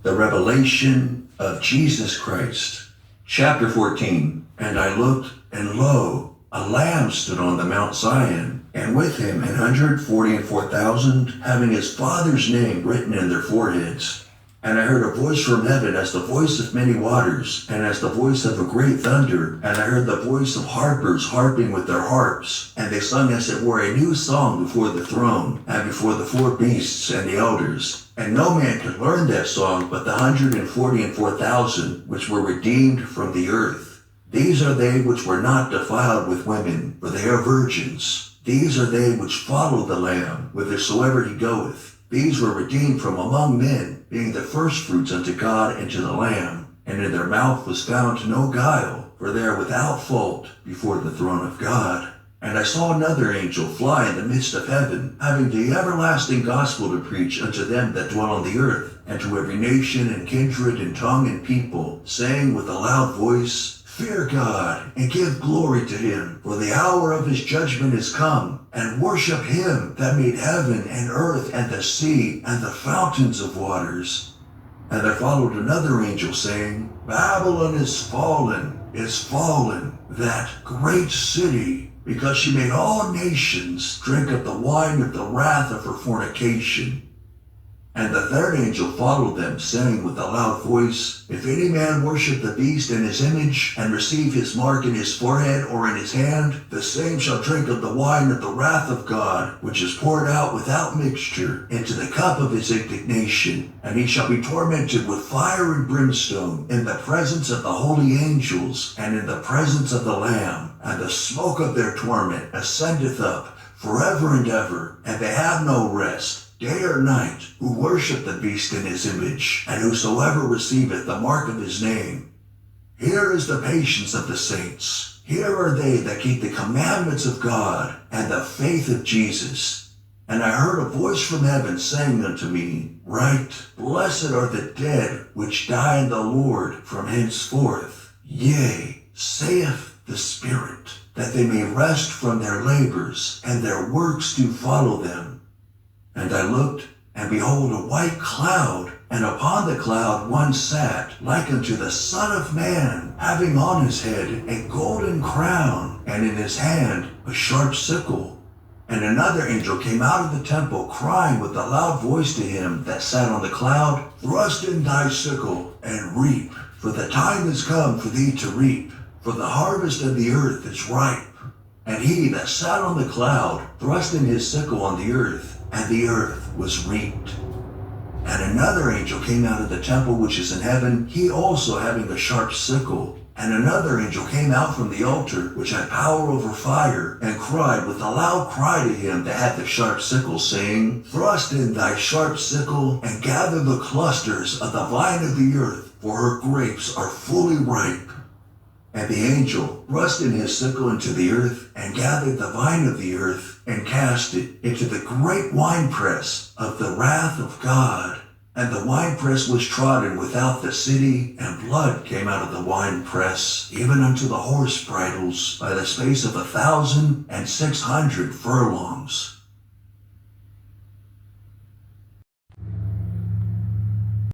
The revelation of Jesus Christ. Chapter 14. And I looked, and lo, a Lamb stood on the Mount Zion, and with him 144,000, having his Father's name written in their foreheads. And I heard a voice from heaven as the voice of many waters, and as the voice of a great thunder. And I heard the voice of harpers harping with their harps. And they sung as it were a new song before the throne, and before the four beasts and the elders. And no man could learn that song but the 144,000 which were redeemed from the earth. These are they which were not defiled with women, for they are virgins. These are they which follow the Lamb, whithersoever he goeth. These were redeemed from among men, being the firstfruits unto God and to the Lamb. And in their mouth was found no guile, for they are without fault before the throne of God. And I saw another angel fly in the midst of heaven, having the everlasting gospel to preach unto them that dwell on the earth, and to every nation and kindred and tongue and people, saying with a loud voice, Fear God, and give glory to him, for the hour of his judgment is come, and worship him that made heaven and earth and the sea and the fountains of waters. And there followed another angel, saying, Babylon is fallen, that great city, because she made all nations drink of the wine of the wrath of her fornication. And the third angel followed them, saying with a loud voice, If any man worship the beast in his image, and receive his mark in his forehead or in his hand, the same shall drink of the wine of the wrath of God, which is poured out without mixture into the cup of his indignation. And he shall be tormented with fire and brimstone in the presence of the holy angels, and in the presence of the Lamb. And the smoke of their torment ascendeth up forever and ever, and they have no rest, day or night, who worship the beast in his image, and whosoever receiveth the mark of his name. Here is the patience of the saints. Here are they that keep the commandments of God, and the faith of Jesus. And I heard a voice from heaven saying unto me, Write, Blessed are the dead which die in the Lord from henceforth. Yea, saith the Spirit, that they may rest from their labors, and their works do follow them. And I looked, and behold, a white cloud, and upon the cloud one sat, like unto the Son of Man, having on his head a golden crown, and in his hand a sharp sickle. And another angel came out of the temple, crying with a loud voice to him that sat on the cloud, Thrust in thy sickle, and reap, for the time is come for thee to reap, for the harvest of the earth is ripe. And he that sat on the cloud thrust in his sickle on the earth, and the earth was reaped. And another angel came out of the temple which is in heaven, he also having a sharp sickle. And another angel came out from the altar, which had power over fire, and cried with a loud cry to him that had the sharp sickle, saying, Thrust in thy sharp sickle, and gather the clusters of the vine of the earth, for her grapes are fully ripe. And the angel thrust in his sickle into the earth, and gathered the vine of the earth, and cast it into the great winepress of the wrath of God. And the winepress was trodden without the city, and blood came out of the winepress, even unto the horse bridles, by the space of 1,600 furlongs.